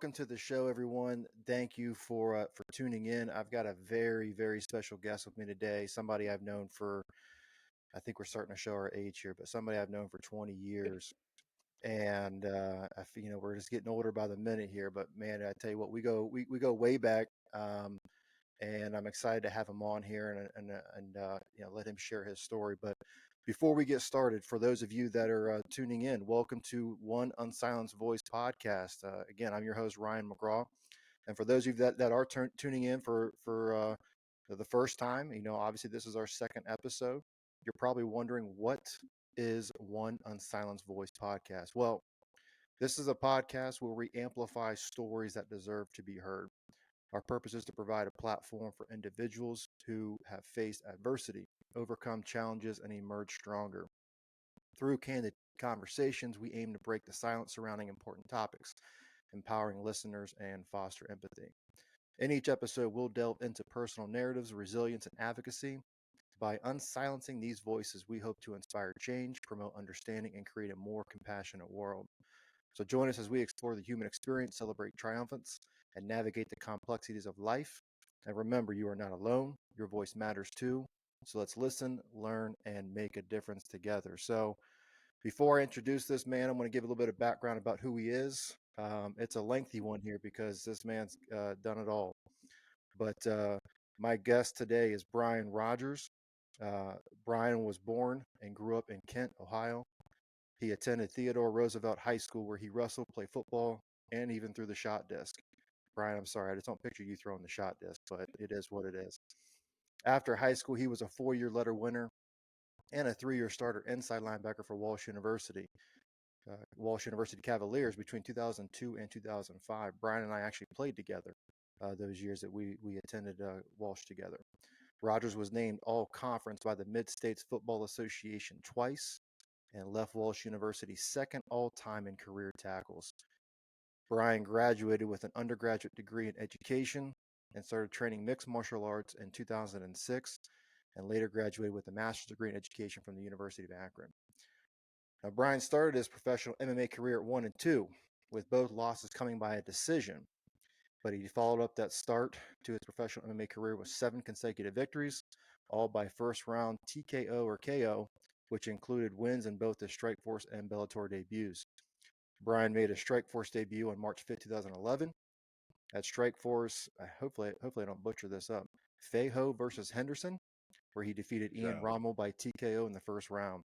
welcome to the show, everyone. Thank you for tuning in. I've got a very special guest with me today. Somebody I've known for, I think we're starting to show our age here, but somebody I've known for 20 years. And we're just getting older by the minute here. But man, I tell you what, we go way back. And I'm excited to have him on here and let him share his story. But before we get started, for those of you that are tuning in, welcome to One Unsilenced Voice podcast. Again, I'm your host Ryan McGraw, and for those of you that are tuning in for the first time, obviously this is our second episode. You're probably wondering, what is One Unsilenced Voice podcast? Well, this is a podcast where we amplify stories that deserve to be heard. Our purpose is to provide a platform for individuals who have faced adversity, overcome challenges, and emerge stronger. Through candid conversations, we aim to break the silence surrounding important topics, empowering listeners and foster empathy. In each episode, we'll delve into personal narratives, resilience, and advocacy. By unsilencing these voices, we hope to inspire change, promote understanding, and create a more compassionate world. So join us as we explore the human experience, celebrate triumphants, and navigate the complexities of life. And remember, you are not alone. Your voice matters too. So let's listen, learn, and make a difference together. So before I introduce this man, I'm going to give a little bit of background about who he is. It's a lengthy one here because this man's done it all. But my guest today is Brian Rogers. Uh, Brian was born and grew up in Kent, Ohio. He attended Theodore Roosevelt High School, where he wrestled, played football, and even threw the shot disc. Brian, I'm sorry, I just don't picture you throwing the shot disc, but it is what it is. After high school, he was a 4-year letter winner and a 3-year starter inside linebacker for Walsh University Cavaliers between 2002 and 2005. Brian and I actually played together those years that we attended Walsh together. Rogers was named All Conference by the Mid-States Football Association twice and left Walsh University second all-time in career tackles. Brian graduated with an undergraduate degree in education and started training mixed martial arts in 2006, and later graduated with a master's degree in education from the University of Akron. Now, Brian started his professional MMA career at 1 and 2, with both losses coming by a decision. But he followed up that start to his professional MMA career with 7 consecutive victories, all by first round TKO or KO, which included wins in both his Strikeforce and Bellator debuts. Brian made a Strikeforce debut on March 5, 2011. At Strikeforce, hopefully I don't butcher this up, Fejo versus Henderson, where he defeated Ian Rommel by TKO in the first round.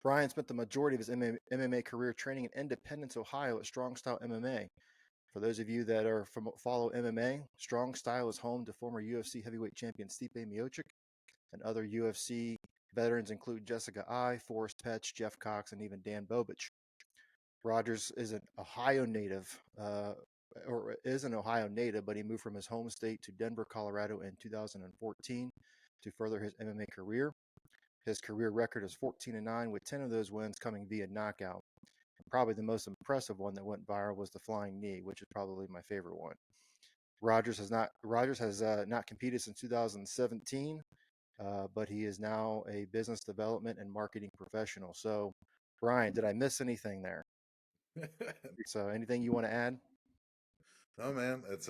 Brian spent the majority of his MMA career training in Independence, Ohio at Strong Style MMA. For those of you that follow MMA, Strong Style is home to former UFC heavyweight champion Stipe Miocic, and other UFC veterans include Jessica Ai, Forrest Petch, Jeff Cox, and even Dan Bobich. Rogers is an Ohio native, but he moved from his home state to Denver, Colorado in 2014 to further his MMA career. His career record is 14-9, with 10 of those wins coming via knockout. Probably the most impressive one that went viral was the flying knee, which is probably my favorite one. Rogers has not competed since 2017, but he is now a business development and marketing professional. So, Brian, did I miss anything there? So, anything you want to add? No, man, it's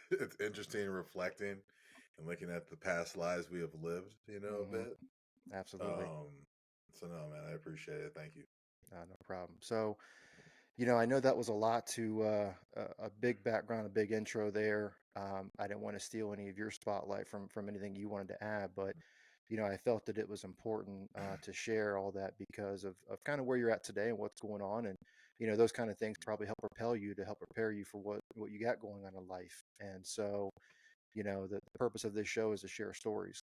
it's interesting reflecting and looking at the past lives we have lived, a bit. Absolutely. So no, man, I appreciate it. Thank you. No problem. So, I know that was a lot to a big background, a big intro there. I didn't want to steal any of your spotlight from anything you wanted to add, but I felt that it was important to share all that because of kind of where you're at today and what's going on, and those kind of things probably help propel you to help prepare you for what you got going on in life. And so, the purpose of this show is to share stories,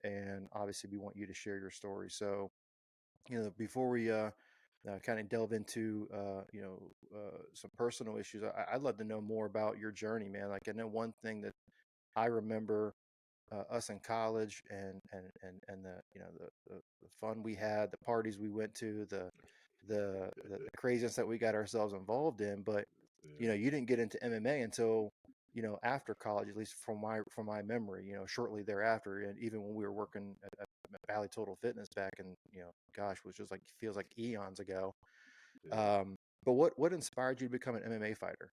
and obviously we want you to share your story. So, before we kind of delve into some personal issues, I'd love to know more about your journey, man. Like, I know one thing that I remember us in college, and the the fun we had, the parties we went to, the craziness that we got ourselves involved in. But you didn't get into MMA until after college, at least from my memory. Shortly thereafter, and even when we were working at Valley Total Fitness back in, gosh, was just like feels like eons ago. But what inspired you to become an MMA fighter?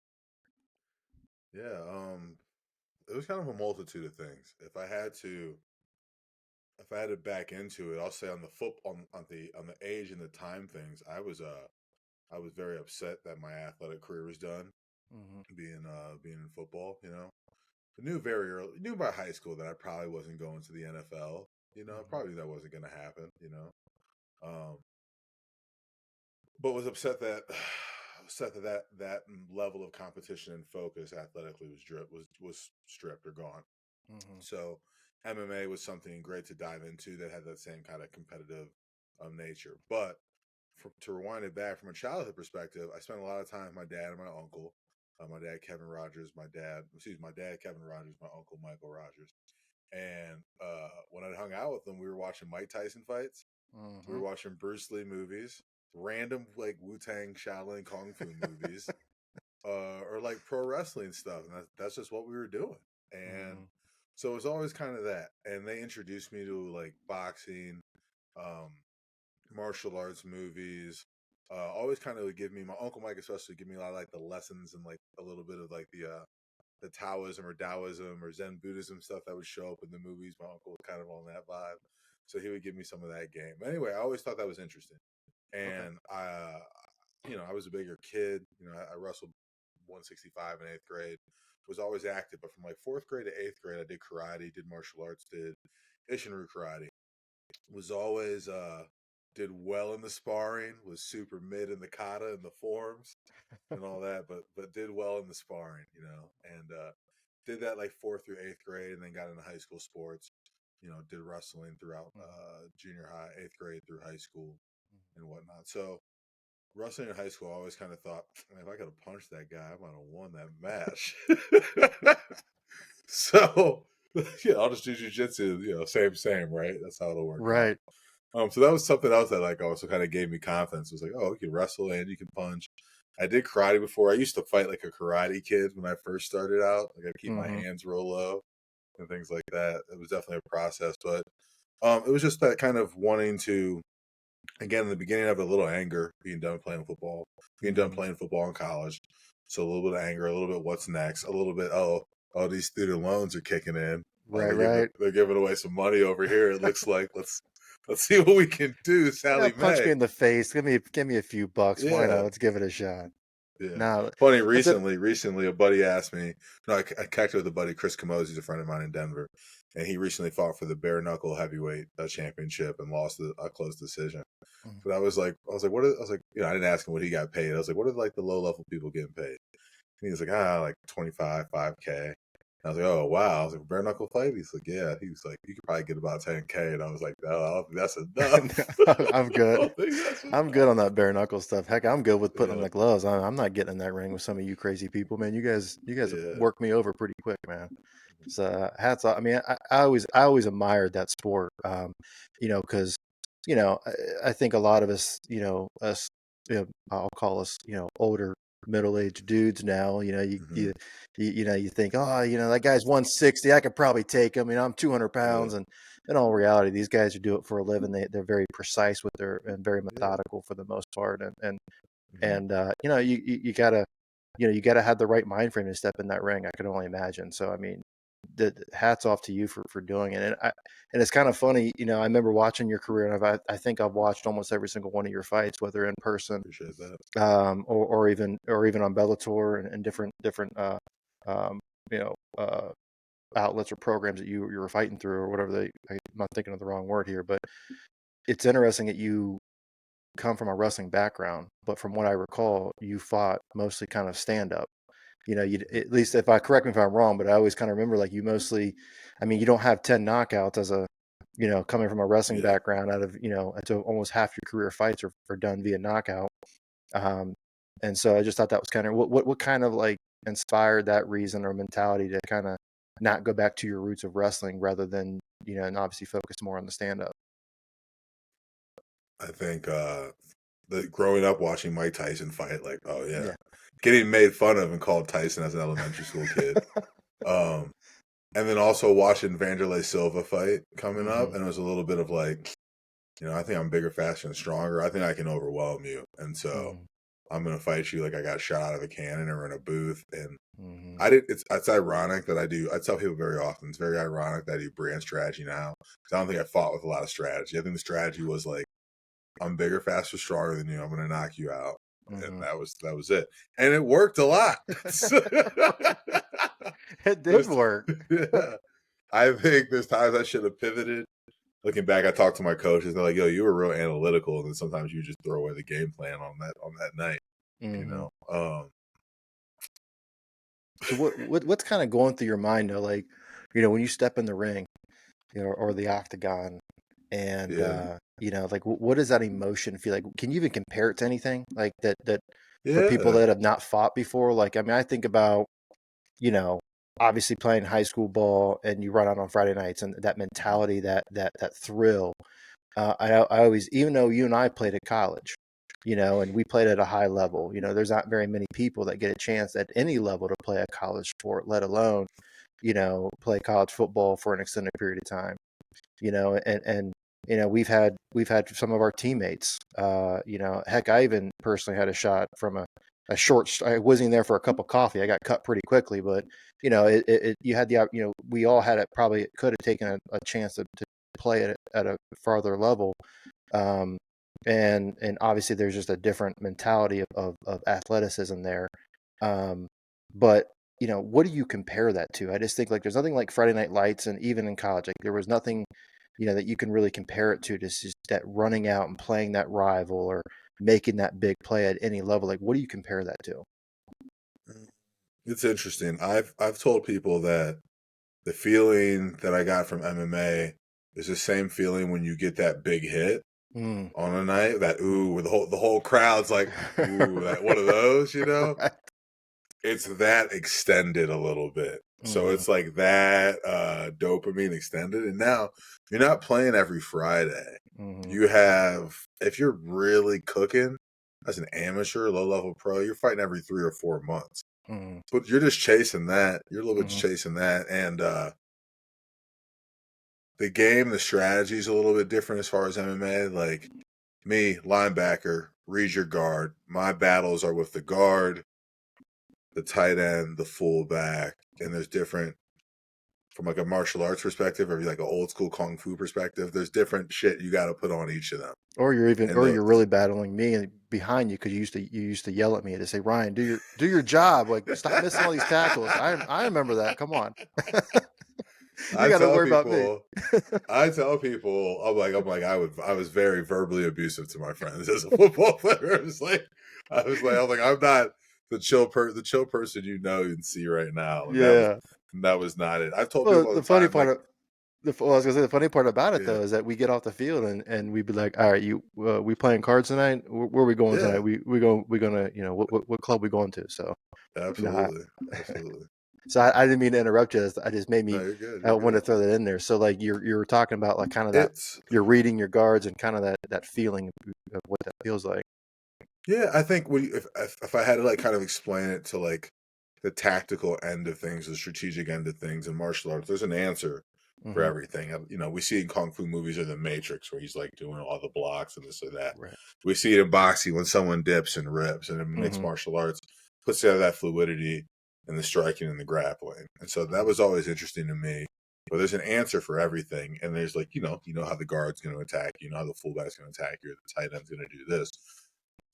Yeah, it was kind of a multitude of things. If I had to back into it, I'll say on the foot on the age and the time things, I was very upset that my athletic career was done Mm-hmm. being in football, you know. I knew very early, knew by high school that I probably wasn't going to the NFL. You know, Mm-hmm. probably that wasn't going to happen. You know, um, but was upset that that level of competition and focus athletically was stripped or gone. Mm-hmm. So MMA was something great to dive into that had that same kind of competitive nature. But to rewind it back from a childhood perspective, I spent a lot of time with my dad and my uncle. My dad Kevin Rogers, my dad Kevin Rogers, my uncle Michael Rogers. And when I hung out with them, we were watching Mike Tyson fights. We Mm-hmm. were watching Bruce Lee movies, random like Wu Tang Shaolin Kung Fu movies, or like pro wrestling stuff. And that's just what we were doing. And Mm-hmm. so it was always kind of that. And they introduced me to like boxing, um, martial arts movies. Always kind of would give me my uncle Mike especially give me a lot of like the lessons and like a little bit of like the Taoism or Taoism or Zen Buddhism stuff that would show up in the movies. My uncle was kind of on that vibe, so he would give me some of that game. But anyway, I always thought that was interesting, Okay. and I was a bigger kid. You know, I wrestled 165 in eighth grade. Was always active, but from like fourth grade to eighth grade, I did karate, did martial arts, did Ishinru karate. Was always did well in the sparring. Was super mid in the kata and the forms and all that, but did well in the sparring, you know, and did that like fourth through eighth grade, and then got into high school sports. You know, did wrestling throughout Mm-hmm. junior high, eighth grade through high school, and whatnot. So wrestling in high school, I always kind of thought, man, if I could have punched that guy, I might have won that match. So yeah, I'll just do jujitsu. You know, same, right? That's how it'll work out. Right. So that was something else that like also kind of gave me confidence. It was like, oh, you can wrestle and you can punch. I did karate before. I used to fight like a karate kid when I first started out. Like I'd keep my Mm-hmm. hands real low and things like that. It was definitely a process, but it was just that kind of wanting to, again, in the beginning of it, a little anger, being done playing football, being done Mm-hmm. playing football in college. So a little bit of anger, a little bit what's next, a little bit, oh, these student loans are kicking in. Oh, Right. Right. they're giving away some money over here. It looks like let's see what we can do, Yeah, Sally punch me Mae. in the face. Give me a few bucks. Why not? Yeah, Let's give it a shot. yeah. Now, Funny, that's it. recently a buddy asked me, no, I connected with a buddy, Chris Camosi, he's a friend of mine in Denver. And he recently fought for the bare knuckle heavyweight championship and lost a close decision. But I was like, you know, I didn't ask him what he got paid. I was like, what are like the low level people getting paid? And he was like, like 25, 5K. I was like, oh wow. I was like, bare knuckle fight? He's like, yeah. He was like, you could probably get about 10K. And I was like, no, I don't think that's enough. I'm I good. don't think that's I'm good on enough. that bare knuckle stuff. Heck, I'm good with putting on Yeah, the gloves. I'm not getting in that ring with some of you crazy people, man. You guys have yeah. worked me over pretty quick, man. So hats off. I mean, I always admired that sport. Because I think a lot of us, us, I'll call us, older middle-aged dudes now. Mm-hmm. You think, oh, that guy's 160. I could probably take him. I'm 200 Yeah, pounds, and in all reality, these guys who do it for a living, they're very precise with their and very yeah. methodical for the most part, Mm-hmm. and you gotta you gotta have the right mind frame to step in that ring. I can only imagine. So I mean, the hats off to you for doing it. And it's kind of funny. I remember watching your career, and I think I've watched almost every single one of your fights, whether in person, Appreciate that. or even on Bellator and different um, you know outlets or programs that you were fighting through or whatever I'm not thinking of the wrong word here, but it's interesting that you come from a wrestling background, but from what I recall, you fought mostly kind of stand up. You Mm-hmm. at least if I correct me if I'm wrong, but I always kind of remember like you mostly, I mean, you don't have 10 knockouts as a, coming from a wrestling Yeah. background out of, until almost half your career fights are done via knockout. Um, and so I just thought that was kind of what kind of like inspired that reason or mentality to kind of not go back to your roots of wrestling rather than, and obviously focus more on the stand up. I think the growing up watching Mike Tyson fight, like, oh yeah, Yeah. getting made fun of and called Tyson as an elementary school kid. Um, and then also watching Vanderlei Silva fight coming up, Hmm. and it was a little bit of like, I think I'm bigger, faster, and stronger. I think I can overwhelm you, and so Hmm. I'm gonna fight you like I got shot out of a cannon or in a booth. And Mm-hmm. it's ironic that I tell people very often, it's very ironic that I do brand strategy now, because I don't think I fought with a lot of strategy. I think the strategy was like, I'm bigger, faster, stronger than you. I'm gonna knock you out. And Mm-hmm. that was it. And it worked a lot. It did There's work. yeah. I think there's times I should have pivoted. Looking back, I talked to my coaches. They're like, "Yo, you were real analytical, and then sometimes you just throw away the game plan on that night." You Mm-hmm. know, So what's kind of going through your mind though? Like, when you step in the ring, or the octagon, and yeah, like what does that emotion feel like? Can you even compare it to anything like that for people yeah, that have not fought before? Like, I mean, I think about, you know, obviously playing high school ball and you run out on Friday nights and that mentality, that thrill. I always, even though you and I played at college, and we played at a high level, there's not very many people that get a chance at any level to play a college sport, let alone, play college football for an extended period of time. And we've had some of our teammates, heck, I even personally had a shot from a short. I wasn't there for a cup of coffee. I got cut pretty quickly, but you had we all had it. Probably could have taken a chance to play at a farther level. um, and obviously there's just a different mentality of athleticism there. um, but what do you compare that to? I just think like there's nothing like Friday Night Lights, and even in college, like there was nothing that you can really compare it to. Just that running out and playing that rival or making that big play at any level. Like, what do you compare that to? it's interesting. I've told people that the feeling that I got from MMA is the same feeling when you get that big hit Mm. on a night. That ooh, where the whole crowd's like ooh, that one of those, you know. Right. It's that extended a little bit. So Mm-hmm. it's like that dopamine extended. And now you're not playing every Friday. Mm-hmm. You have, if you're really cooking as an amateur, low level pro, you're fighting every 3 or 4 months. Mm-hmm. But you're just chasing that. You're a little bit Mm-hmm. chasing that. And the game, the strategy is a little bit different as far as MMA. Like me, linebacker, read your guard. My battles are with the guard, the tight end, the fullback, and there's different from like a martial arts perspective or like an old school kung fu perspective. There's different shit you got to put on each of them. And Or the you're really battling me and behind you because you used to yell at me to say, Ryan, do your job. Like, stop missing all these tackles. I remember that. Come on. You I got to tell worry about me. people, I was very verbally abusive to my friends as a football player. I'm like, I'm not the chill person and see right now. And Yeah. that was not it. I've told Well, people all the the funny time, part like, of well, I was gonna say the funny part about it yeah, though is that we get off the field and we'd be like, all right, we playing cards tonight? Where are we going tonight? yeah, We gonna what club we going to? So you know, I, absolutely, absolutely. I didn't mean to interrupt you. I just made No, me. you're good. I You're want to good. throw that in there. So like you were talking about like kind of that It's you're reading your guards and kind of that feeling of what that feels like. Yeah, I think if I had to like kind of explain it to like the tactical end of things, the strategic end of things in martial arts, there's an answer for Mm-hmm. everything. We see in kung fu movies or The Matrix where he's like doing all the blocks and this or that. Right. We see it in boxing when someone dips and rips, and in mixed Mm-hmm. martial arts puts together that fluidity and the striking and the grappling. And so that was always interesting to me. But there's an answer for everything, and there's like how the guard's going to attack, how the fullback's going to attack you, or the tight end's going to do this.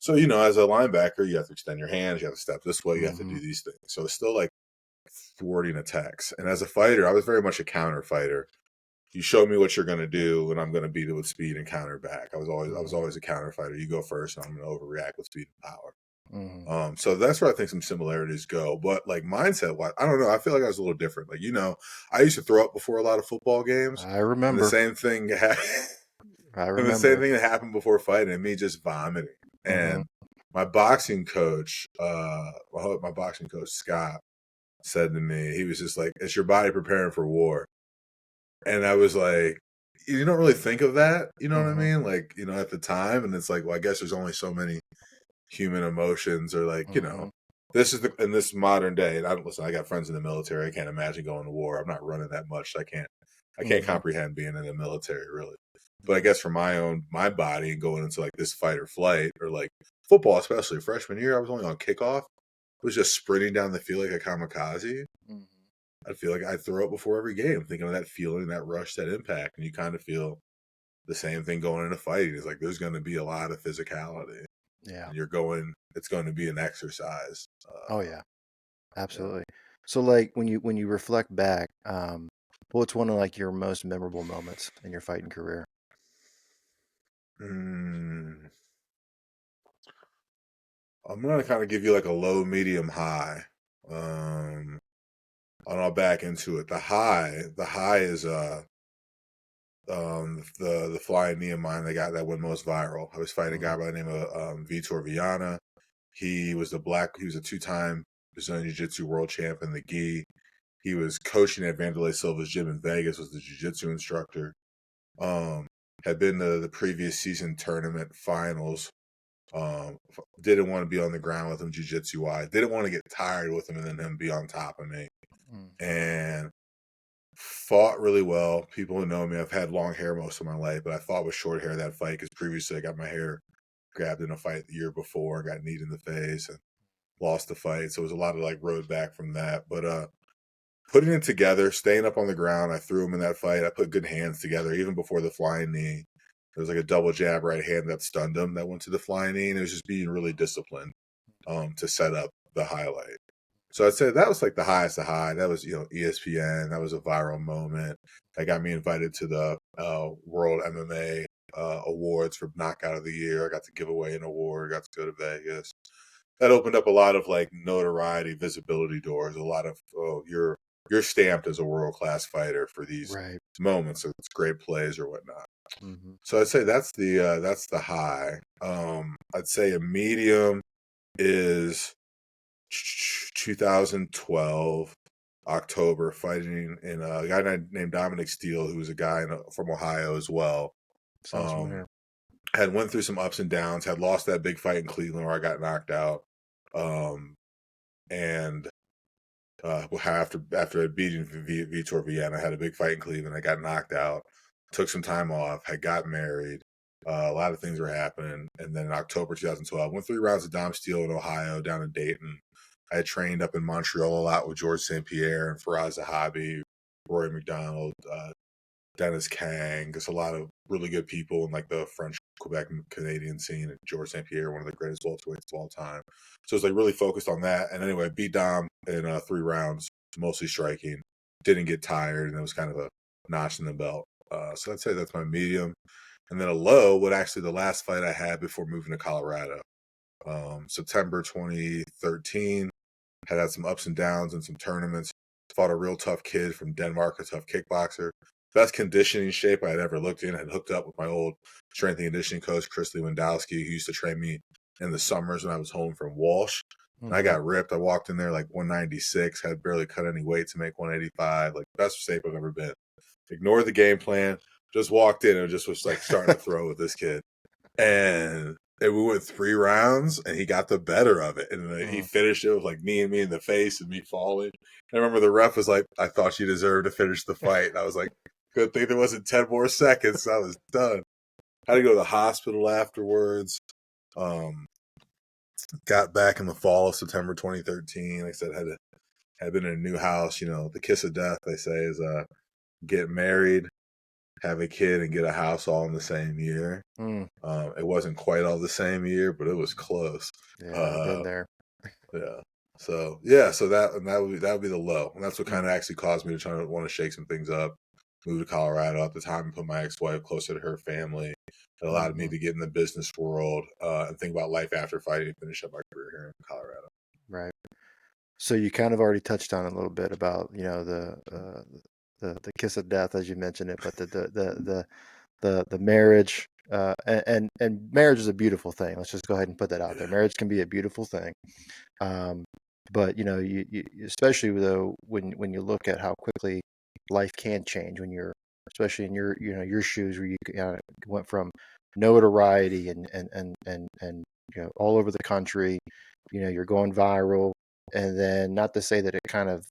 So, as a linebacker, you have to extend your hands, you have to step this way, you have to Mm-hmm. do these things. So it's still like thwarting attacks. And as a fighter, I was very much a counter fighter. You show me what you're going to do, and I'm going to beat it with speed and counter back. I was Mm-hmm. always a counter fighter. You go first, and I'm going to overreact with speed and power. Mm-hmm. So that's where I think some similarities go. But like mindset wise, I don't know. I feel like I was a little different. Like, I used to throw up before a lot of football games, I and the remember. same thing I and the same remember. thing that happened before fighting, and me just vomiting. Mm-hmm. And my boxing coach, my boxing coach Scott, said to me, he was just like, "It's your body preparing for war." And I was like, "You don't really think of that, you know what I Mm-hmm. mean? Like, at the time." And it's like, well, I guess there's only so many human emotions, or like, Mm-hmm. this is in this modern day. And I got friends in the military. I can't imagine going to war. I'm not running that much. So I can't Mm-hmm. comprehend being in the military really. But I guess for my body and going into like this fight or flight or like football, especially freshman year, I was only on kickoff. I was just sprinting down the field like a kamikaze. Mhm. I'd feel like I'd throw up before every game, thinking of that feeling, that rush, that impact. And you kind of feel the same thing going into fighting. It's like there's going to be a lot of physicality, Yeah. and it's going to be an exercise. Oh yeah. Yeah. Absolutely. So like when you reflect back, what's one of like your most memorable moments in your fighting career? Mm, I'm going to kind of give you like a low, medium, high. Um, and I'll back into it. The high is the flying knee of mine that went most viral. I was fighting a Hmm. guy by the name of Vitor Viana. He was a two-time Brazilian Jiu-Jitsu world champ in the gi. He was coaching at Vanderlei Silva's gym in Vegas, was the jiu-jitsu instructor. Um, had been to the previous season tournament finals. Didn't want to be on the ground with him jiu-jitsu wise. Didn't want to get tired with him and then him be on top of me. Hmm. And fought really well. People who know me, I've had long hair most of my life, but I fought with short hair that fight because previously I got my hair grabbed in a fight the year before, got kneed in the face and lost the fight. So it was a lot of like road back from that. But putting it together, staying up on the ground, I threw him in that fight. I put good hands together even before the flying knee. There was like a double jab right hand that stunned him that went to the flying knee, and it was just being really disciplined to set up the highlight. So I'd say that was like the highest of high. That was, ESPN. That was a viral moment. That got me invited to the World MMA Awards for Knockout of the Year. I got to give away an award. Got to go to Vegas. That opened up a lot of like notoriety, visibility doors. A lot of you're stamped as a world class fighter for these Right. moments. So it's great plays or whatnot. Hmm. So I'd say that's the high. I'd say a medium is 2012 October, fighting in a guy named Dominic Steele, who was a guy from Ohio as well. Sounds Um, familiar. had went through some ups and downs. Had lost that big fight in Cleveland where I got knocked out. Um, and after beating Vitor Vienna, I had a big fight in Cleveland. I got knocked out. Took some time off. Had got married. A lot of things were happening, and then in October 2012, went 3 rounds of Dom Steele in Ohio, down in Dayton. I had trained up in Montreal a lot with George St. Pierre and Faraz Zahabi, Rory McDonald, Dennis Kang, just a lot of really good people in like the French Quebec Canadian scene. And George St. Pierre, one of the greatest welterweights of all time. So it's like really focused on that. And anyway, beat Dom in 3 rounds, mostly striking. Didn't get tired, and it was kind of a notch in the belt. So I'd say that's my medium. And then a low would actually the last fight I had before moving to Colorado. September 2013, had some ups and downs in some tournaments. Fought a real tough kid from Denmark, a tough kickboxer. Best conditioning shape I had ever looked in. I had hooked up with my old strength and conditioning coach, Chris Lewandowski, who used to train me in the summers when I was home from Walsh. And I Hmm. got ripped. I walked in there like 196, had barely cut any weight to make 185. Like best shape I've ever been. Ignored the game plan. Just walked in and just was like starting to throw with this kid. And we went 3 rounds, and he got the better of it. And he Mm. finished it with like me in the face and me falling. And I remember the ref was like, "I thought you deserved to finish the fight." And I was like, "Good thing there wasn't 10 more seconds. I was done." Had to go to the hospital afterwards. Um, got back in the fall of September 2013. Like I said, had been in a new house. The kiss of death, they say, is get married, have a kid, and get a house all in the same year. Mm. It wasn't quite all the same year, but it was close. Yeah, I've been Uh, there. yeah. So that would be the low, and that's what kind of Mm. actually caused me to try to want to shake some things up. Move to Colorado at the time and put my ex-wife closer to her family. It allowed me Hmm. to get in the business world and think about life after fighting and finish up my career here in Colorado. Right. So you kind of already touched on it a little bit about, the kiss of death as you mentioned it, but the marriage, and marriage is a beautiful thing. Let's just go ahead and put that out there. Yeah. Marriage can be a beautiful thing. Um, but you especially though when you look at how quickly life can change when you're especially in your shoes where you went from notoriety and all over the country, you're going viral, and then not to say that it kind of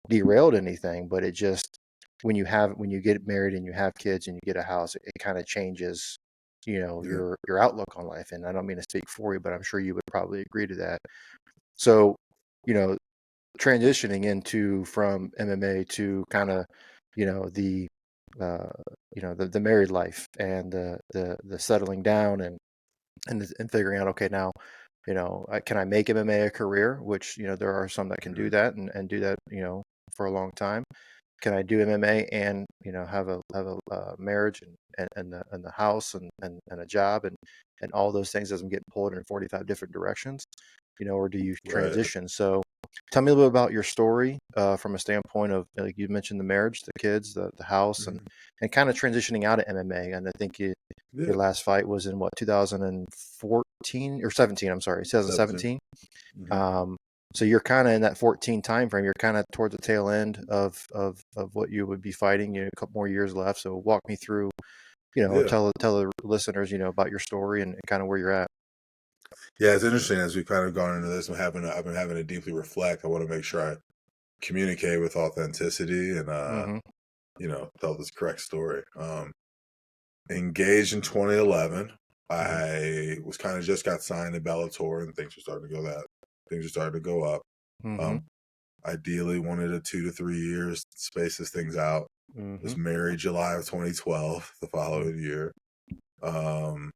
derailed anything, but it just when you get married and you have kids and you get a house, it kind of changes, Yeah. your outlook on life. And I don't mean to speak for you, but I'm sure you would probably agree to that. So, you know, transitioning into from MMA to kind of, the uh, the married life and the settling down and figuring out, okay, now, can I make MMA a career? Which, there are some that can do Mhm. that and do that, for a long time. Can I do MMA and, have a marriage and the house and a job and all those things as I'm getting pulled in 45 different directions, or do you Right. transition? So tell me a little bit about your story, from a standpoint of, like you mentioned, the marriage, the kids, the house, and Mhm. kind of transitioning out of MMA. And I think your Yeah. last fight was in what, 2014 or 17? I'm sorry, 17. 2017. Mhm. Um, so you're kind of in that 14 time frame. You're kind of towards the tail end of what you would be fighting. A couple more years left. So walk me through, Yeah. tell the listeners, about your story and kind of where you're at. Yeah, it's interesting as we've kind of gone into this. I've been having to deeply reflect. I want to make sure I communicate with authenticity and Mm-hmm. tell this correct story. Engaged in 2011. Mm-hmm. I was kind of just got signed to Bellator, and things are starting to go up. Mm-hmm. Um, Ideally, wanted a 2 to 3 years spaces things out. Mm-hmm. Was married July of 2012, the following year. Um,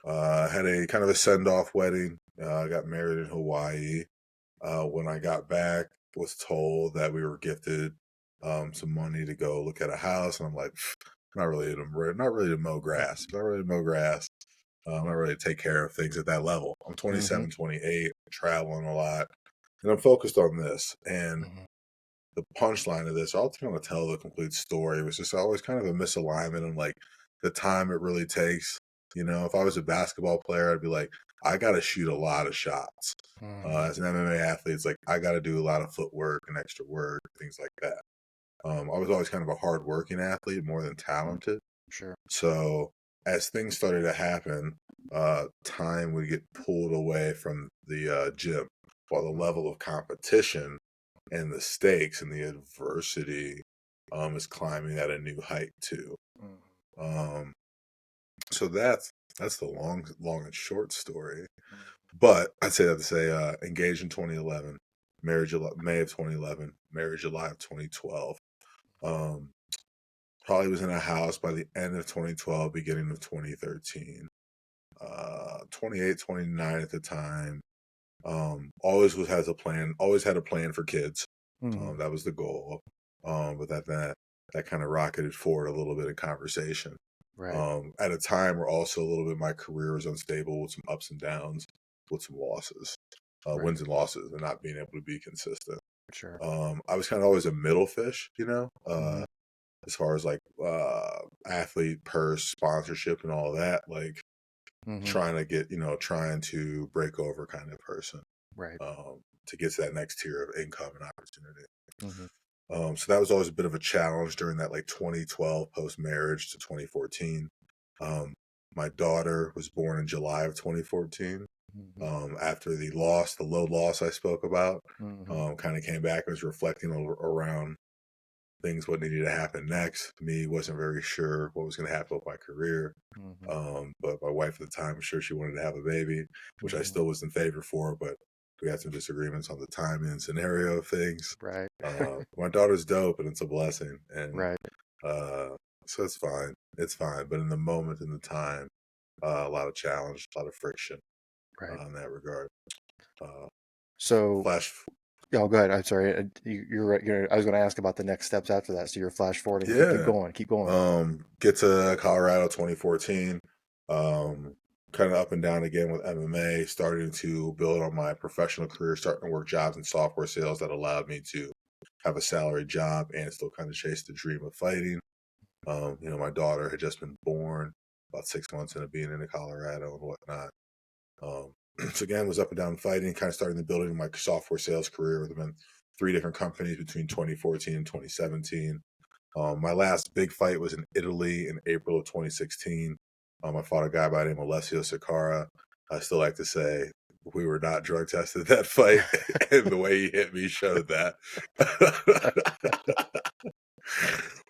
had a kind of a send off wedding. I got married in Hawaii. When I got back, was told that we were gifted some money to go look at a house, and I'm like, not really to mow grass, not really to mow grass. Not really to take care of things at that level. I'm Mm-hmm. 27, 28, traveling a lot, and I'm focused on this. And Mm-hmm. the punchline of this, I'll kind of tell the complete story. It was just always kind of a misalignment and like the time it really takes. If I was a basketball player, I'd be like, I got to shoot a lot of shots. Mm-hmm. As an MMA athlete, it's like I got to do a lot of footwork and extra work, things like that. I was always kind of a hard-working athlete more than talented. Sure. So as things started to happen, time would get pulled away from the gym, while the level of competition and the stakes and the adversity is climbing at a new height too. Mm-hmm. Um, so that's the long and short story. But I'd say that to say, engaged in 2011, May of 2011, marriage July of 2012. Um, Probably was in a house by the end of 2012, beginning of 2013. 28, 29 at the time. Always had a plan for kids. Mm-hmm. That was the goal. But that kind of rocketed forward a little bit in conversation. Right. At a time where also a little bit my career was unstable with some ups and downs, with some losses, Right. wins and losses, and not being able to be consistent. Sure. I was kind of always a middle fish, Mm-hmm. as far as like athlete purse sponsorship and all that, like Mm-hmm. trying to break over kind of person, Right. to get to that next tier of income and opportunity. Mm-hmm. So that was always a bit of a challenge during that like 2012 post marriage to 2014. Um, my daughter was born in July of 2014. Mm-hmm. After the low loss I spoke about, Mm-hmm. kind of came back and was reflecting around things, what needed to happen next. Me wasn't very sure what was going to happen with my career. Mm-hmm. But my wife at the time was sure she wanted to have a baby, which I Mm-hmm. still was in favor for, but we had some disagreements on the timing and scenario of things. Right. My daughter's dope and it's a blessing. And Right. uh, so it's fine. It's fine. But in the moment, in the time, a lot of challenge, a lot of friction Right. in that regard. Uh, So, flash, oh, go ahead. I'm sorry. You're right. I was going to ask about the next steps after that. So you're flash forwarding. Keep yeah. going. Keep going. Get to Colorado 2014. Um, Kind of up and down again with MMA, starting to build on my professional career, starting to work jobs in software sales that allowed me to have a salary job and still kind of chase the dream of fighting. My daughter had just been born about 6 months into being in Colorado and whatnot. So again, was up and down fighting, kind of starting the building of my software sales career. There have been 3 different companies between 2014 and 2017. My last big fight was in Italy in April of 2016. I fought a guy by the name of Alessio Sakara. I still like to say We were not drug tested that fight, and the way he hit me showed that.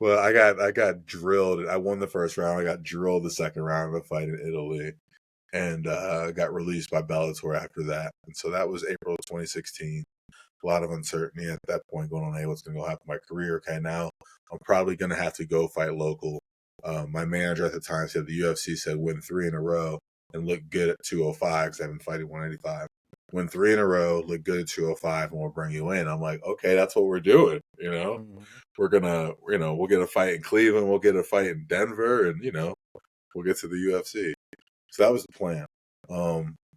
Well, I got drilled. I won the first round. I got drilled the second round of the fight in Italy, and got released by Bellator after that. And so that was April of 2016. A lot of uncertainty at that point going on. Hey, what's going to go happen with my career? Okay, now I'm probably going to have to go fight local. My manager at the time said the UFC said win 3 in a row and look good at 205 because I've been fighting 185. Win 3 in a row, look good at 205, and we'll bring you in. I'm like, okay, that's what we're doing. We're gonna, we'll get a fight in Cleveland, we'll get a fight in Denver, and we'll get to the UFC. So that was the plan.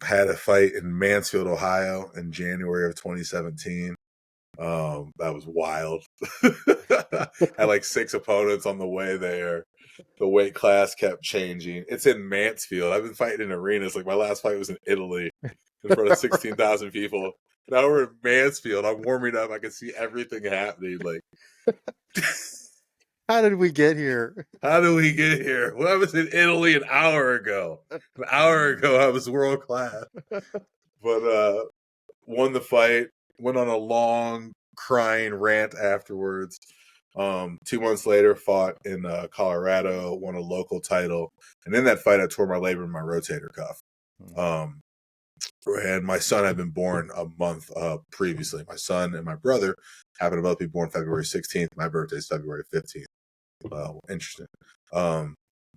Had a fight in Mansfield, Ohio in January of 2017. That was wild. Had like 6 opponents on the way there. The weight class kept changing. It's in Mansfield. I've been fighting in arenas. Like my last fight was in Italy in front of 16,000 people. Now we're in Mansfield. I'm warming up. I can see everything happening. Like, How did we get here? how did we get here? Well, I was in Italy an hour ago. An hour ago, I was world class. But won the fight. Went on a long crying rant afterwards. 2 months later, fought in Colorado, won a local title, and in that fight, I tore my labrum in my rotator cuff. And my son had been born a month previously. My son and my brother happened to both be born February 16th. My birthday is February 15th. Interesting.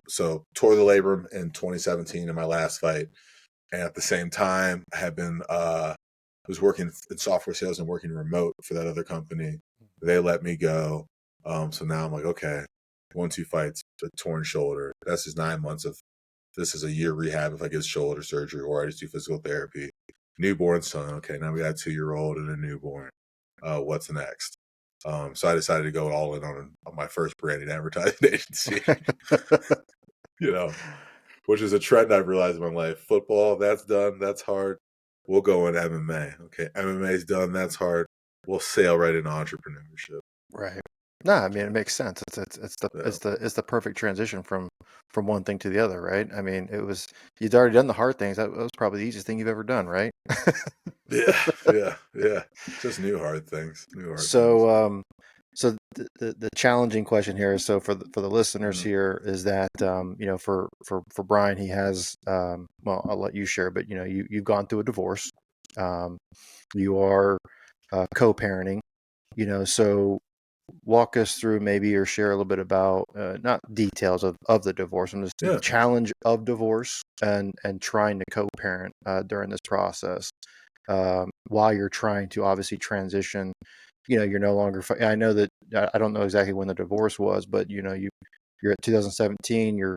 So tore the labrum in 2017 in my last fight, and at the same time, I had been was working in software sales and working remote for that other company. They let me go. So now I'm like, okay, 1-2 fights, a torn shoulder. That's just 9 months of, this is a year rehab if I get shoulder surgery or I just do physical therapy. Newborn son. Okay, now we got a 2-year-old and a newborn. What's next? So I decided to go all in on my first branding advertising agency. Which is a trend I've realized in my life. Football, that's done. That's hard. We'll go in MMA. Okay, MMA's done. That's hard. We'll sail right into entrepreneurship. Right. No, I mean it makes sense. It's the perfect transition from one thing to the other, right? I mean, you'd already done the hard things. That was probably the easiest thing you've ever done, right? Yeah. Just new hard things. So, so the challenging question here is, so for the listeners here, is that for Brian, he has well, I'll let you share, but you've gone through a divorce. You are co-parenting. So walk us through maybe, or share a little bit about not details of the divorce, and just the challenge of divorce and trying to co-parent during this process, while you're trying to obviously transition. You're no longer. I know that I don't know exactly when the divorce was, but you're at 2017. You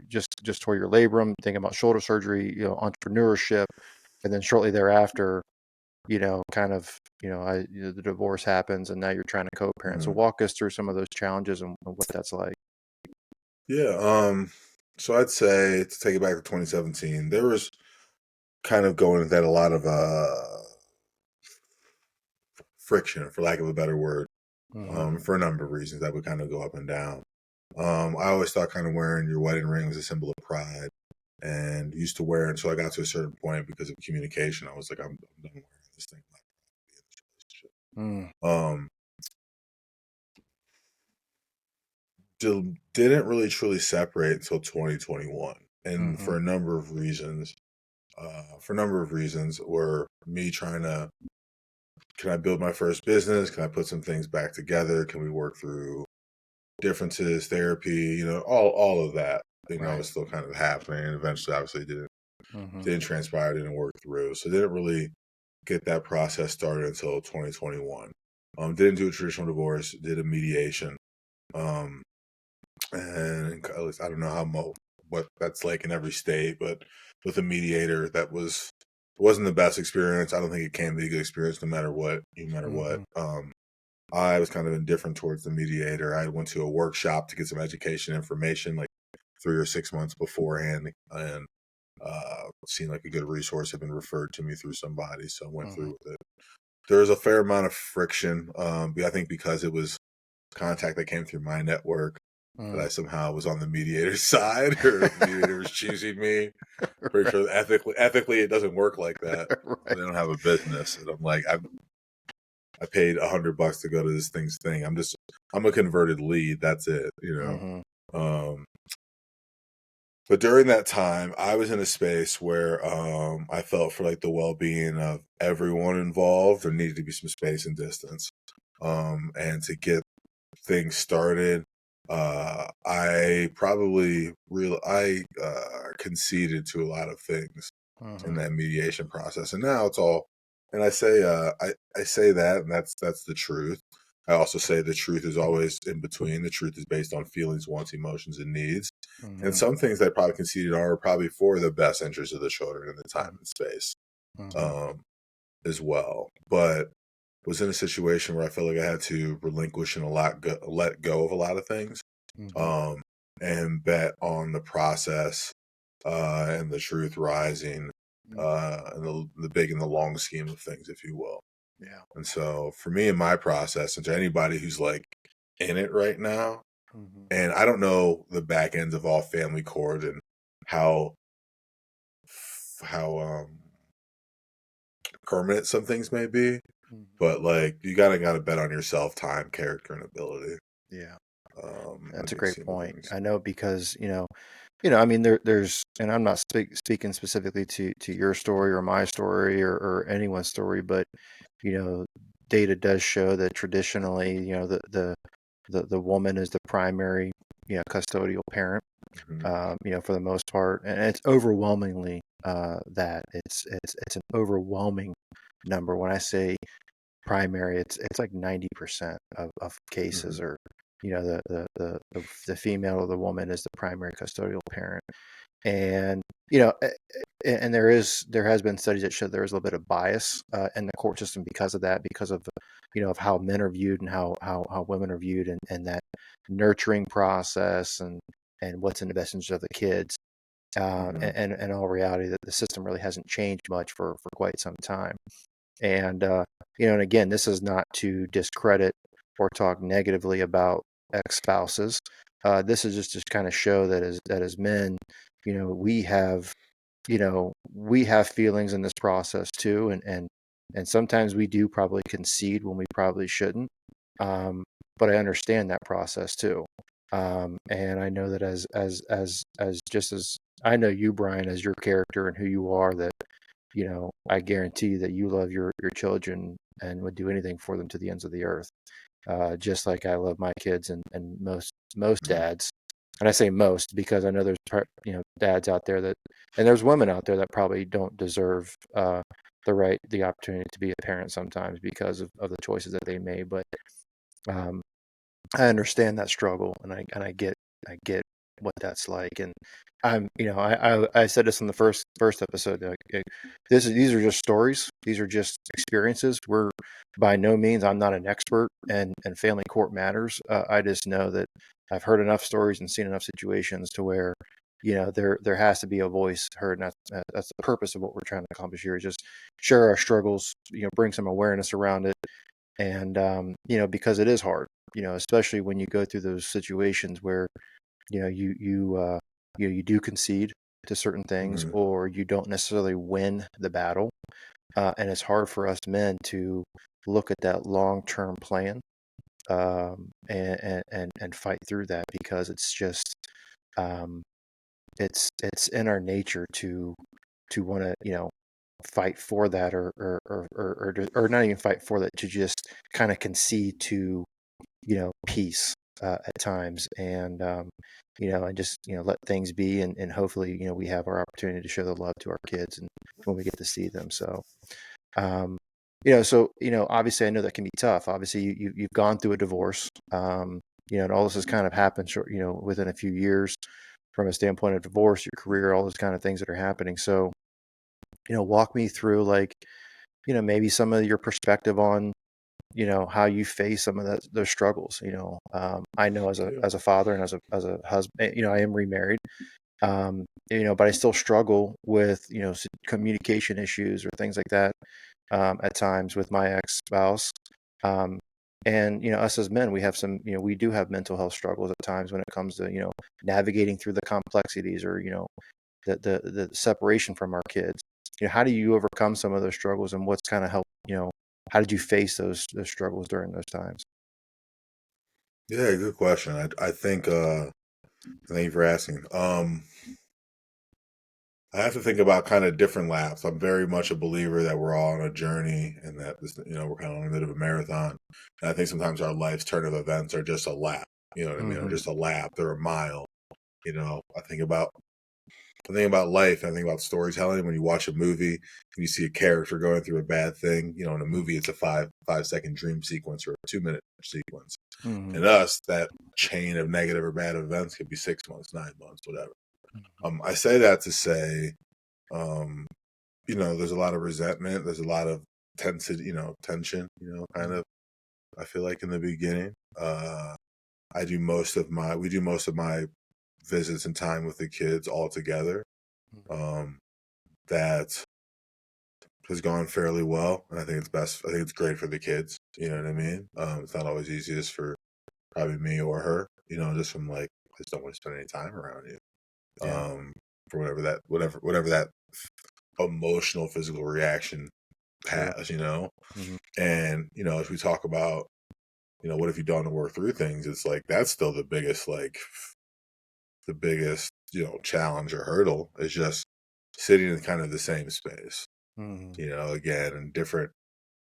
just tore your labrum, thinking about shoulder surgery, entrepreneurship, and then shortly thereafter, the divorce happens, and now you're trying to co-parent. So walk us through some of those challenges and what that's like. Yeah. So I'd say, to take it back to 2017, there was kind of going into that a lot of friction, for lack of a better word, for a number of reasons that would kind of go up and down. I always thought kind of wearing your wedding ring was a symbol of pride, and used to wear it until I got to a certain point because of communication. I was like, I'm done wearing this thing. Didn't really truly separate until 2021, and for a number of reasons. Were me trying to, can I build my first business? Can I put some things back together? Can we work through differences, therapy? All of that. Was still kind of happening, and eventually, obviously, didn't transpire, didn't work through. So didn't really get that process started until 2021. Didn't do a traditional divorce. Did a mediation. And at least I don't know what that's like in every state, but with a mediator, wasn't the best experience. I don't think it can be a good experience no matter what. I was kind of indifferent towards the mediator. I went to a workshop to get some education information like 3 or 6 months beforehand, and seemed like a good resource, had been referred to me through somebody, so I went through with it. There was a fair amount of friction, I think because it was contact that came through my network. that Mm. I somehow was on the mediator's side, or the mediator was choosing me. Pretty Right. sure ethically it doesn't work like that. Right. They don't have a business, and I'm like, I paid $100 to go to this thing. I'm a converted lead. That's it, you know. Mm-hmm. Um, but during that time, I was in a space where I felt for like the well being of everyone involved, there needed to be some space and distance. And to get things started, I conceded to a lot of things in Mm-hmm. that mediation process, and now it's all. And I say I say that, and that's the truth. I also say the truth is always in between. The truth is based on feelings, wants, emotions, and needs. And Mm-hmm. some things I probably conceded are probably for the best interest of the children in the time and space, Mm-hmm. um, as well. But was in a situation where I felt like I had to relinquish and let go of a lot of things, Mm-hmm. um, and bet on the process, and the truth rising, and the big and the long scheme of things, if you will. Yeah. And so for me in my process, and to anybody who's like in it right now, Mm-hmm. and I don't know the back ends of all family court and how how permanent some things may be, Mm-hmm. but like you gotta bet on yourself, time, character, and ability. Yeah. In the That's a big great scheme of point. things. I know because, I mean, there's, and I'm not speaking specifically to your story or my story or anyone's story, but, you know, data does show that traditionally, the woman is the primary, custodial parent, Hmm. for the most part, and it's overwhelmingly that it's an overwhelming number. When I say primary, it's like 90% of cases, Hmm. or the female or the woman is the primary custodial parent. And and there has been studies that show there is a little bit of bias in the court system because of that, because of of how men are viewed and how women are viewed, and that nurturing process, and what's in the best interest of the kids. Hmm. And in all reality, that the system really hasn't changed much for quite some time. And and again, this is not to discredit or talk negatively about ex-spouses. This is just to kind of show that as men, we have we have feelings in this process too, and sometimes we do probably concede when we probably shouldn't. Um, but I understand that process too. And I know that as just as I know you, Brian, as your character and who you are, that I guarantee you that you love your children and would do anything for them to the ends of the earth. Just like I love my kids, and most Hmm. dads, and I say most because I know there's dads out there that, and there's women out there that probably don't deserve the opportunity to be a parent sometimes because of the choices that they made. But um, I understand that struggle, and I get what that's like. And I said this in the first episode. These are just stories. These are just experiences. We're by no means, I'm not an expert in family court matters. I just know that I've heard enough stories and seen enough situations to where there has to be a voice heard, and that's the purpose of what we're trying to accomplish here. Is just share our struggles, bring some awareness around it, and because it is hard, especially when you go through those situations where you do concede to certain things, Hmm. or you don't necessarily win the battle, and it's hard for us men to look at that long-term plan, and fight through that, because it's just um, it's in our nature to want to fight for that, or not even fight for that, to just kind of concede to peace at times, and just let things be, and hopefully we have our opportunity to show the love to our kids and when we get to see them. So um, obviously I know that can be tough. Obviously you've gone through a divorce, and all this has kind of happened short, within a few years from a standpoint of divorce, your career, all those kind of things that are happening. So walk me through, like, maybe some of your perspective on how you face some of those struggles. I know as a Yeah. as a father and as a husband, I am remarried, but I still struggle with communication issues or things like that, at times with my ex-spouse. um, And, us as men, we have some, we do have mental health struggles at times when it comes to, navigating through the complexities or, the separation from our kids. How do you overcome some of those struggles, and what's kind of helped, how did you face those struggles during those times? Yeah, good question. I think thank you for asking. I have to think about kind of different laps. I'm very much a believer that we're all on a journey and that this, we're kind of in the middle of a marathon. And I think sometimes our life's turn of events are just a lap. You know what I mean? Or Mm-hmm. just a lap. They're a mile. I think about life. I think about storytelling. When you watch a movie and you see a character going through a bad thing, in a movie it's a 5 second dream sequence or a 2 minute sequence. Mm-hmm. And us, that chain of negative or bad events could be 6 months, 9 months, whatever. I say that to say, um, there's a lot of resentment. There's a lot of tension, kind of, I feel like in the beginning. We do most of my visits and time with the kids all together. Um, that has gone fairly well. And I think it's best. I think it's great for the kids. You know what I mean? It's not always easiest for probably me or her, just from like, I just don't want to spend any time around you. Yeah. For whatever that emotional, physical reaction Sure. has. Mm-hmm. And, as we talk about, what have you done to work through things? It's like, that's still the biggest, challenge or hurdle is just sitting in kind of the same space, Mm-hmm. again, in different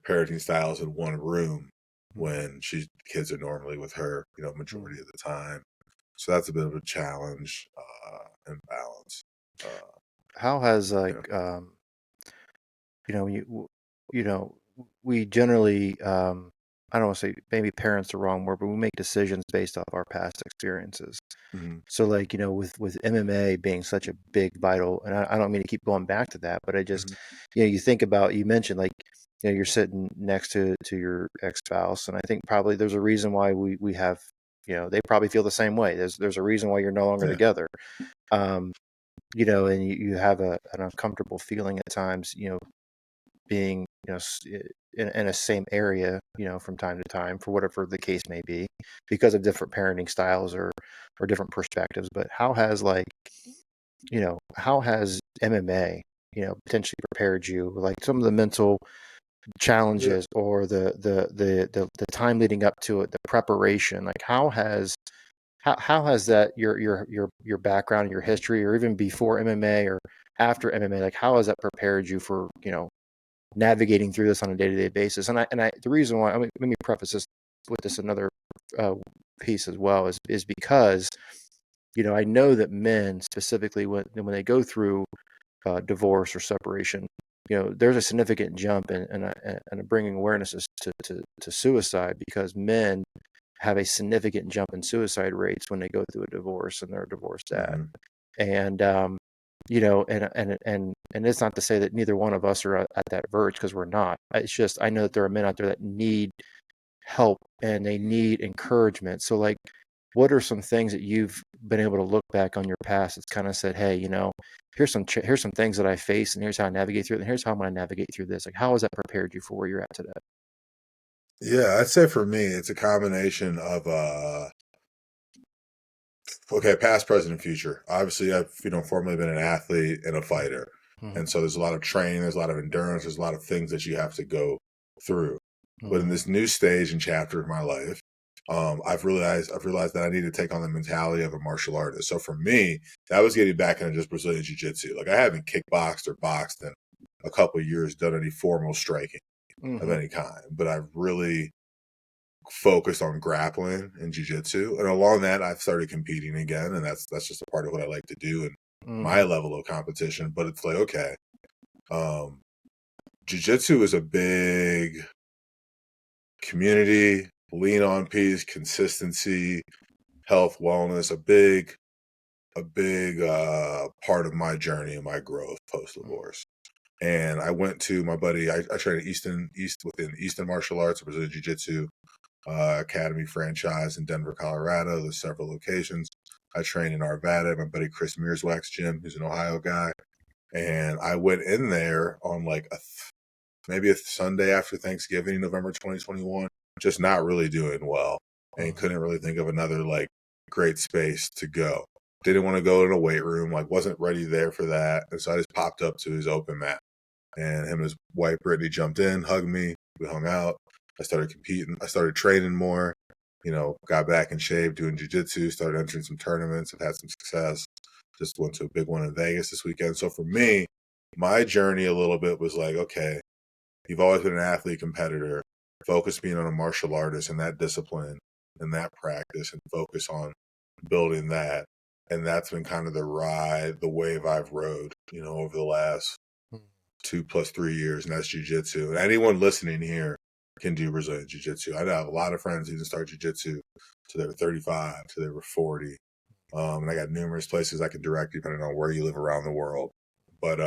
parenting styles in one room Mm-hmm. when kids are normally with her, Mm-hmm. majority of the time. So that's a bit of a challenge, and balance. How has You know. you know, you you know, we generally, I don't want to say maybe parents are wrong word, but we make decisions based off our past experiences. Mm-hmm. So like, with MMA being such a big vital, and I don't mean to keep going back to that, but I just, Mm-hmm. you think about, you mentioned like, you're sitting next to your ex-spouse, and I think probably there's a reason why we have, they probably feel the same way. There's a reason why you're no longer Yeah. together. Um, and you have an uncomfortable feeling at times, being, in a same area, from time to time for whatever the case may be, because of different parenting styles or different perspectives. But how has MMA, potentially prepared you, like some of the mental Yeah. challenges or the time leading up to it, the preparation, like how has that your background, your history, or even before MMA or after MMA, like how has that prepared you for, navigating through this on a day-to-day basis? And the reason why, I mean, let me preface this with this another uh, piece as well, is because, I know that men specifically, when they go through divorce or separation, there's a significant jump in bringing awareness to suicide, because men have a significant jump in suicide rates when they go through a divorce and they're a divorced dad. Mm-hmm. And and it's not to say that neither one of us are at that verge, because we're not. It's just, I know that there are men out there that need help and they need encouragement. So like, what are some things that you've been able to look back on your past that's kind of said, hey, here's some things that I face, and here's how I navigate through it, and here's how I'm going to navigate through this. Like, how has that prepared you for where you're at today? Yeah, I'd say for me, it's a combination of okay, past, present, and future. Obviously, I've formerly been an athlete and a fighter, Mm-hmm. and so there's a lot of training, there's a lot of endurance, there's a lot of things that you have to go through. But in Mm-hmm. this new stage and chapter of my life, I've realized that I need to take on the mentality of a martial artist. So for me, that was getting back into just Brazilian jiu-jitsu. Like, I haven't kickboxed or boxed in a couple of years, done any formal striking of Mm-hmm. any kind, but I've really focused on grappling and jiu-jitsu, and along that I've started competing again, and that's just a part of what I like to do and my Mm-hmm. level of competition. But it's like, okay, um jiu-jitsu is a big community, lean on piece, consistency, health, wellness, a big part of my journey and my growth post divorce. And I went to my buddy, I train at within Easton Martial Arts, Brazilian Jiu Jitsu Academy franchise in Denver, Colorado. There's several locations. I train in Arvada, my buddy Chris Mearswack's gym, who's an Ohio guy. And I went in there on like maybe a Sunday after Thanksgiving, November 2021. just not really doing well and couldn't really think of another like great space to go. Didn't want to go in a weight room, like wasn't ready there for that. And so I just popped up to his open mat, and him and his wife Brittany jumped in, hugged me, we hung out. I started competing. I started training more, got back in shape, doing jiu-jitsu, started entering some tournaments. I've had some success. Just went to a big one in Vegas this weekend. So for me, my journey a little bit was like, okay, you've always been an athlete competitor. Focus being on a martial artist and that discipline and that practice, and focus on building that. And that's been kind of the ride, the wave I've rode, over the last 2 + 3 years, and that's jiu-jitsu. And anyone listening here can do Brazilian jiu-jitsu. I have a lot of friends who didn't start jiu-jitsu till they were 35, till they were 40. And I got numerous places I can direct you depending on where you live around the world. But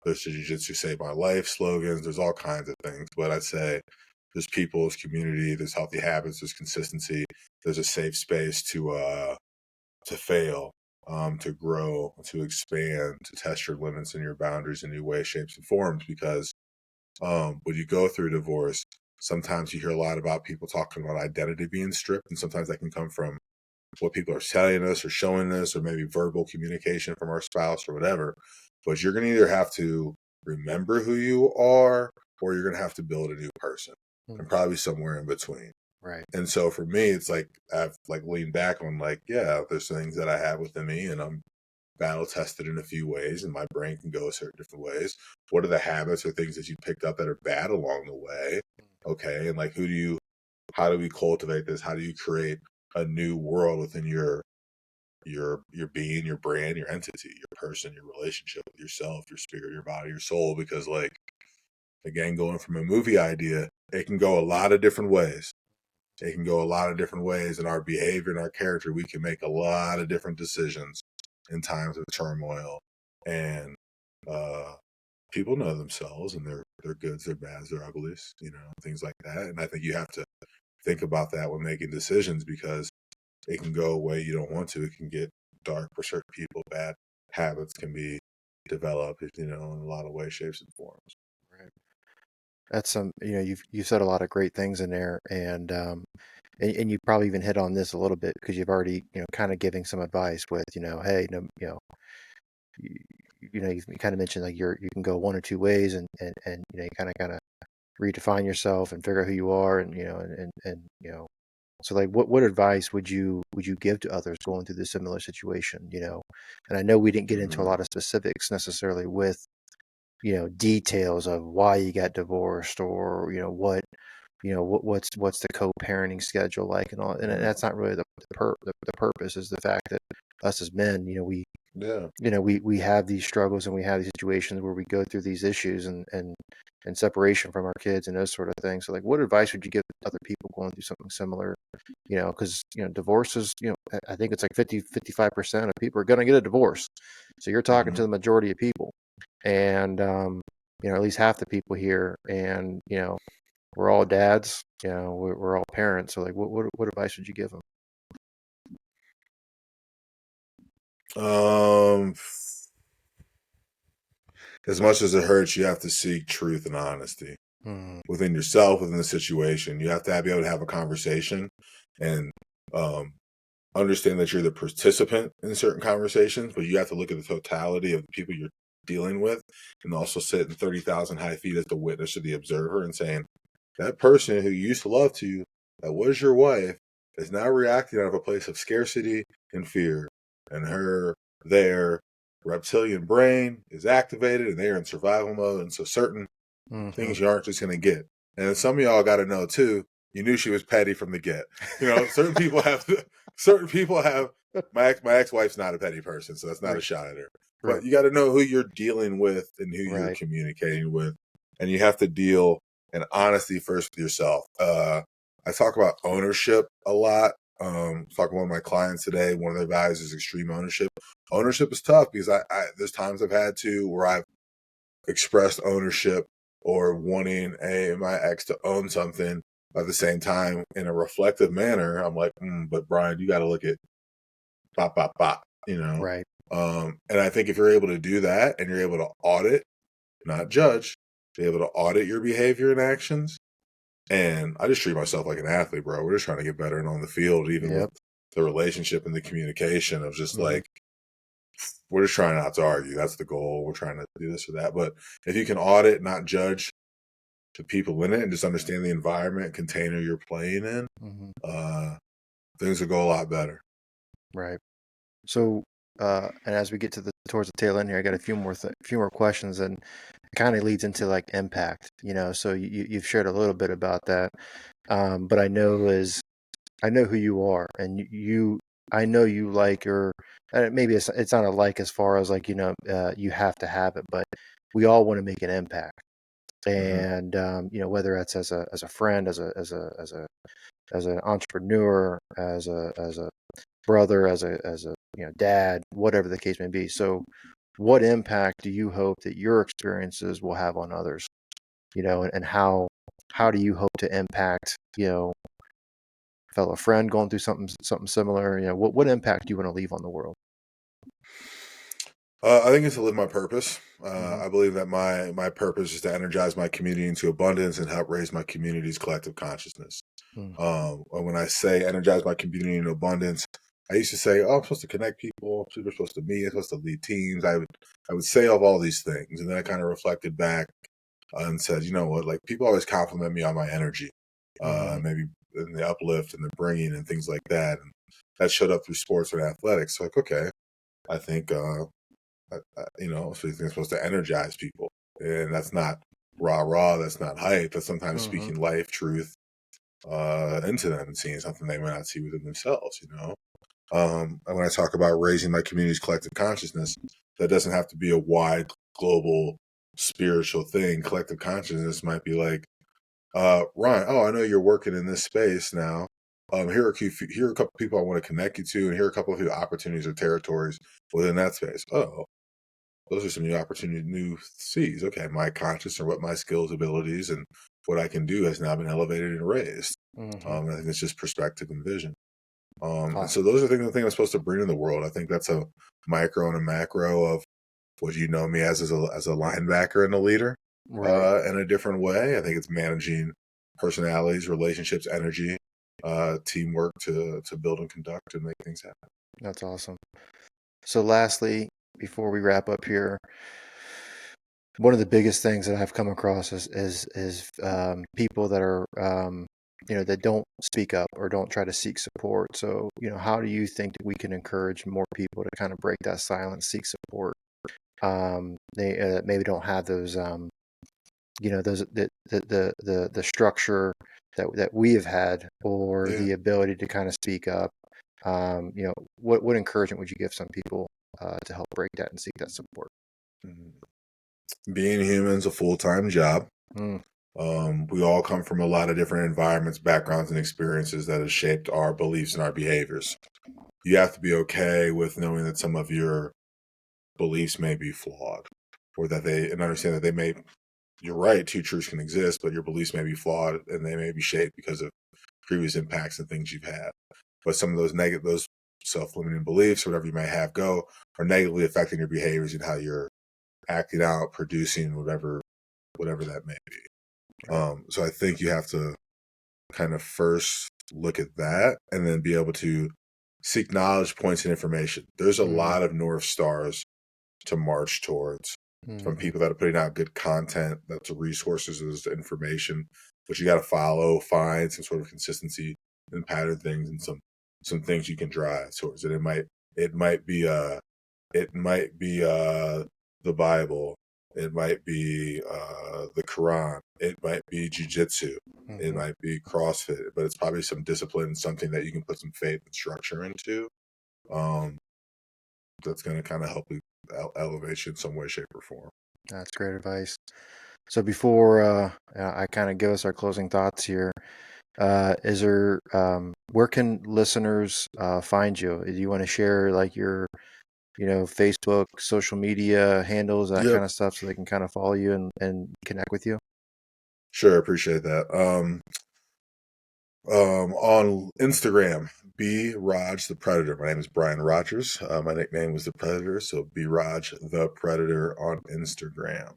there's jiu-jitsu saved my life slogans. There's all kinds of things. But I'd say there's people, there's community, there's healthy habits, there's consistency. There's a safe space to fail, to grow, to expand, to test your limits and your boundaries in new ways, shapes, and forms. Because when you go through divorce, sometimes you hear a lot about people talking about identity being stripped, and sometimes that can come from what people are telling us or showing us, or maybe verbal communication from our spouse or whatever. But you're going to either have to remember who you are, or you're going to have to build a new person, and probably somewhere in between. Right. And so for me, it's like I've like leaned back on like, yeah, there's things that I have within me, and I'm battle tested in a few ways, and my brain can go a certain different ways. What are the habits or things that you picked up that are bad along the way? Okay. And like, how do we cultivate this? How do you create a new world within your being, your brand, your entity, your person, your relationship with yourself, your spirit, your body, your soul? Because like, again, going from a movie idea, it can go a lot of different ways. It can go a lot of different ways, in our behavior and our character. We can make a lot of different decisions in times of turmoil, and people know themselves and their goods, their bads, their uglies, things like that. And I think you have to think about that when making decisions, because it can go a way you don't want to. It can get dark for certain people. Bad habits can be developed, in a lot of ways, shapes, and forms. Right. That's you said a lot of great things in there, and you probably even hit on this a little bit, because you've already kind of giving some advice with hey, no, you, you kind of mentioned like you can go one or two ways, and you kind of redefine yourself and figure out who you are, and so like what advice would you give to others going through this similar situation? And I know we didn't get into a lot of specifics necessarily with details of why you got divorced, or what's the co-parenting schedule like, and all, and that's not really the purpose. Is the fact that us as men, we have these struggles, and we have these situations where we go through these issues, and separation from our kids and those sort of things. So like, what advice would you give other people going through something similar? Because divorce is, I think it's like 55% of people are going to get a divorce. So you're talking to the majority of people, and at least half the people here, and we're all dads, we're all parents. So like, what advice would you give them? As much as it hurts, you have to seek truth and honesty within yourself, within the situation. You have to be able to have a conversation, and understand that you're the participant in certain conversations, but you have to look at the totality of the people you're dealing with, and also sit in 30,000 high feet as the witness or the observer, and saying, that person who used to love to you, that was your wife, is now reacting out of a place of scarcity and fear, and their reptilian brain is activated, and they're in survival mode. And so certain things you aren't just going to get. And some of y'all got to know too, you knew she was petty from the get. Certain people have my ex-wife's not a petty person, so that's not a shot at her. But you got to know who you're dealing with and who you're communicating with, and you have to deal in honesty first with yourself. I talk about ownership a lot. Talking to one of my clients today, one of their values is extreme ownership. Ownership is tough, because I there's times I've had to where I've expressed ownership or wanting my ex to own something. But at the same time, in a reflective manner, I'm like, but Brian, you got to look at bop, bop, bop, Right. And I think if you're able to do that, and you're able to audit, not judge, be able to audit your behavior and actions, And I just treat myself like an athlete, bro. We're just trying to get better and on the field, even with Yep. the relationship and the communication of just Mm-hmm. like, we're just trying not to argue. That's the goal. We're trying to do this or that. But if you can audit, not judge the people in it, and just understand the environment container you're playing in, Mm-hmm. things will go a lot better. Right. So, and as we get towards the tail end here, I got a few more questions, and it kind of leads into like impact, you know. So you've shared a little bit about that, but I know who you are, and I know you like your, maybe it's not a like as far as like, you know, you have to have it, but we all want to make an impact, Mm-hmm. and you know, whether it's as a friend, as an entrepreneur, as a brother, as a you know, dad, whatever the case may be. So, what impact do you hope that your experiences will have on others? You know, and how do you hope to impact, you know, fellow friend going through something similar? You know, what impact do you want to leave on the world? I think it's to live my purpose. Mm-hmm. I believe that my purpose is to energize my community into abundance and help raise my community's collective consciousness. And when I say energize my community into abundance, I used to say, "Oh, I'm supposed to connect people. People are supposed to meet. I'm supposed to lead teams." I would say all these things, and then I kind of reflected back and said, "You know what? Like people always compliment me on my energy, Mm-hmm. maybe in the uplift and the bringing and things like that." And that showed up through sports and athletics. So like, okay, I think you know, so you think it's supposed to energize people, and that's not rah rah. That's not hype. That's sometimes Mm-hmm. speaking life, truth into them and seeing something they might not see within themselves. You know, and when I talk about raising my community's collective consciousness, that doesn't have to be a wide global spiritual thing. Collective consciousness might be like, Ryan, oh, I know you're working in this space now. Here are a couple people I want to connect you to, and here are a couple of opportunities or territories within that space. Oh, those are some new opportunities, new seeds. Okay, my conscious or what my skills, abilities, and what I can do has now been elevated and raised. Mm-hmm. I think it's just perspective and vision. And so Awesome. those are things I think I'm supposed to bring in the world. I think that's a micro and a macro of what you know me as a linebacker and a leader. Right. In a different way, I think it's managing personalities, relationships, energy, teamwork to build and conduct and make things happen. That's awesome. So, lastly, before we wrap up here, one of the biggest things that I've come across is people that are you know, that don't speak up or don't try to seek support. So, you know, how do you think that we can encourage more people to kind of break that silence, seek support? They maybe don't have those you know, those the structure that we have had, or Yeah. the ability to kind of speak up. You know, what encouragement would you give some people to help break that and seek that support? Mhm. Being human is a full time job. Mm, We all come from a lot of different environments, backgrounds, and experiences that have shaped our beliefs and our behaviors. You have to be okay with knowing that some of your beliefs may be flawed, or that and understand that they may. You're right, two truths can exist, but your beliefs may be flawed and they may be shaped because of previous impacts and things you've had. But some of those self-limiting beliefs, whatever you may have, are negatively affecting your behaviors and how you're acting out, producing whatever that may be. right. So I think you have to kind of first look at that and then be able to seek knowledge, points, and information. There's a Mm, lot of North Stars to march towards from mm-hmm, people that are putting out good content, that's resources, is information, but you got to follow, find some sort of consistency and pattern things and some things you can drive towards it. It might be the Bible. It might be the Quran. It might be jujitsu. It mm-hmm. might be CrossFit, but it's probably some discipline, something that you can put some faith and structure into. Um, that's going to kind of help you elevate you in some way, shape, or form. That's great advice. So before I kind of give us our closing thoughts here, is there where can listeners find you? Do you want to share like your, you know, Facebook, social media handles, that Yep. kind of stuff, so they can kind of follow you and connect with you? Sure, appreciate that. On Instagram, B Raj the Predator. My name is Brian Rogers. My nickname was the Predator, so B Raj the Predator on Instagram.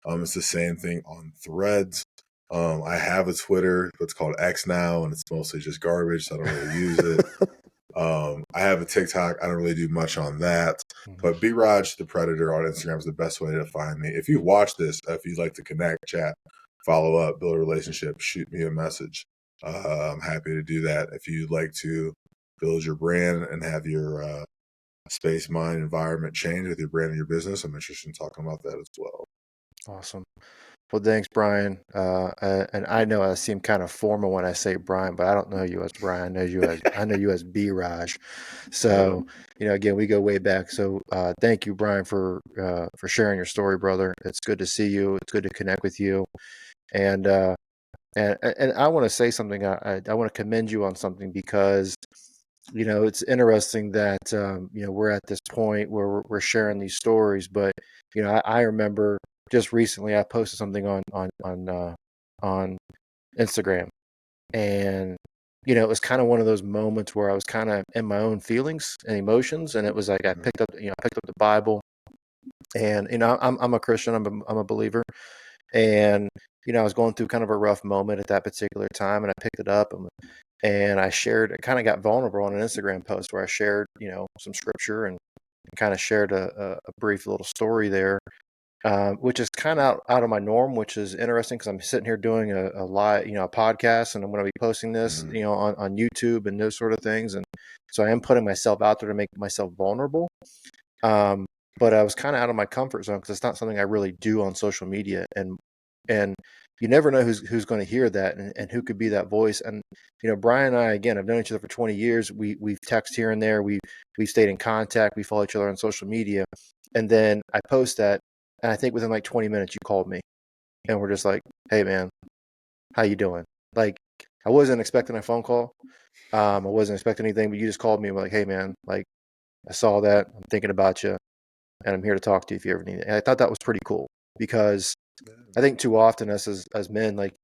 It's the same thing on Threads. I have a Twitter, but it's called X now, and it's mostly just garbage, so I don't really use it. I have a TikTok. I don't really do much on that. But B Raj the Predator on Instagram is the best way to find me. If you watch this, if you'd like to connect, chat, follow up, build a relationship, shoot me a message. I'm happy to do that. If you'd like to build your brand and have your space, mind, environment change with your brand and your business, I'm interested in talking about that as well. Awesome. Well, thanks, Brian. And I know I seem kind of formal when I say Brian, but I don't know you as Brian. I know you as B Raj. So, again, we go way back. So, thank you, Brian, for sharing your story, brother. It's good to see you. It's good to connect with you. And I want to say something. I want to commend you on something because it's interesting that we're at this point where we're sharing these stories. But I remember just recently I posted something on Instagram, and it was kind of one of those moments where I was kind of in my own feelings and emotions, and it was like I picked up the Bible, and I'm a Christian, I'm a believer, and I was going through kind of a rough moment at that particular time, and I picked it up and I shared. I kind of got vulnerable on an Instagram post where I shared some scripture and kind of shared a brief little story there, which is kind of out of my norm, which is interesting because I'm sitting here doing a live, a podcast, and I'm going to be posting this, on YouTube and those sort of things. And so I am putting myself out there to make myself vulnerable. But I was kind of out of my comfort zone because it's not something I really do on social media. And you never know who's going to hear that and who could be that voice. And, Brian and I, again, I've known each other for 20 years. We've texted here and there. We've stayed in contact. We follow each other on social media. And then I post that. And I think within like 20 minutes, you called me and we're just like, hey, man, how you doing? Like, I wasn't expecting a phone call. I wasn't expecting anything, but you just called me and were like, hey, man, like, I saw that. I'm thinking about you and I'm here to talk to you if you ever need it. And I thought that was pretty cool because I think too often us as men, like,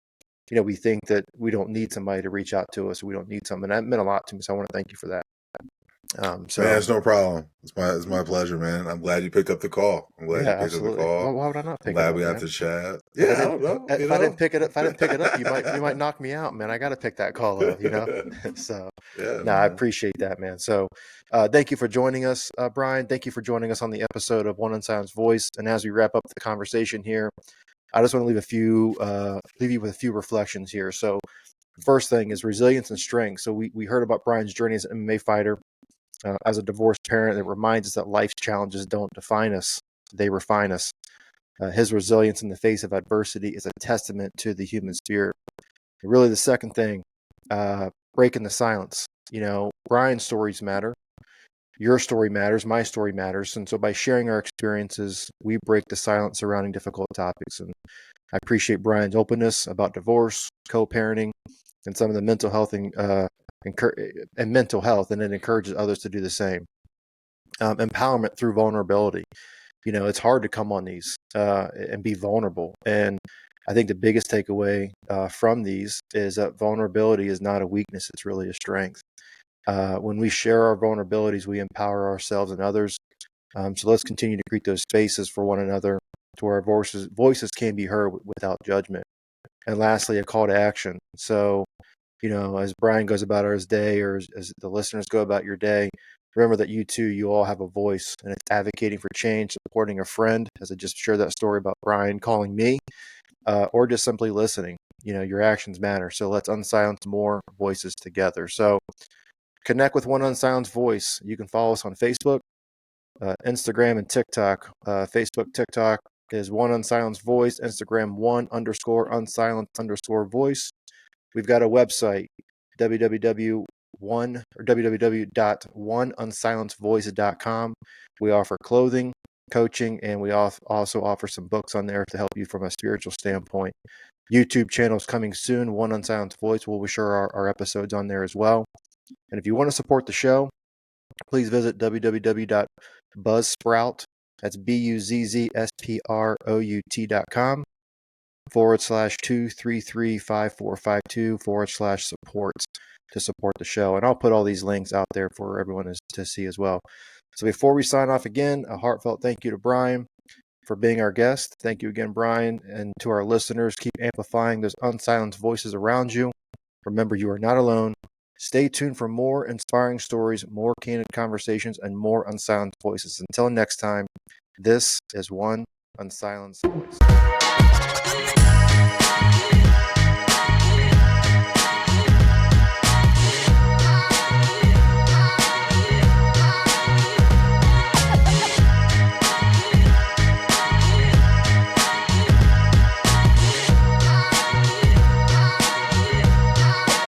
we think that we don't need somebody to reach out to us. We don't need something. And that meant a lot to me. So I want to thank you for that. Man, it's no problem. It's my pleasure, man. I'm glad you picked up the call. I'm glad yeah, you picked absolutely. up the call. Well, why would I not I'm pick it glad up, we got man? to chat. If I Yeah, I didn't, don't know. if I didn't pick it up, you might knock me out, man. I got to pick that call up, So, Yeah, no, I man. appreciate that, man. So, thank you for joining us, Brian. Thank you for joining us on the episode of One Unsilenced Voice. And as we wrap up the conversation here, I just want to leave you with a few reflections here. So, first thing is resilience and strength. So, we heard about Brian's journey as an MMA fighter, as a divorced parent. That reminds us that life's challenges don't define us; they refine us. His resilience in the face of adversity is a testament to the human spirit. And really, the second thing, breaking the silence. Brian's stories matter. Your story matters. My story matters. And so by sharing our experiences, we break the silence surrounding difficult topics. And I appreciate Brian's openness about divorce, co-parenting, and some of the mental health and mental health, and it encourages others to do the same. Empowerment through vulnerability. It's hard to come on these and be vulnerable. And I think the biggest takeaway from these is that vulnerability is not a weakness; it's really a strength. When we share our vulnerabilities, we empower ourselves and others. So let's continue to create those spaces for one another to where our voices can be heard without judgment. And lastly, a call to action. So, as Brian goes about his day, or as the listeners go about your day, remember that you all have a voice, and it's advocating for change, supporting a friend, as I just shared that story about Brian calling me, or just simply listening. Your actions matter. So let's unsilence more voices together. So connect with One Unsilenced Voice. You can follow us on Facebook, Instagram, and TikTok. Facebook, TikTok is One Unsilenced Voice. Instagram, one_unsilenced_voice. We've got a website, www.oneunsilencedvoice.com. We offer clothing, coaching, and we also offer some books on there to help you from a spiritual standpoint. YouTube channel is coming soon, One Unsilenced Voice. We'll be sure our episodes on there as well. And if you want to support the show, please visit www.buzzsprout, that's BUZZSPROUT.com /2335452 /support to support the show. And I'll put all these links out there for everyone to see as well. So before we sign off again, a heartfelt thank you to Brian. for being our guest. Thank you again, Brian. And to our listeners, keep amplifying those unsilenced voices around you. Remember, you are not alone. Stay tuned for more inspiring stories, more candid conversations, and more unsilenced voices. Until next time, this is One Unsilenced Voice.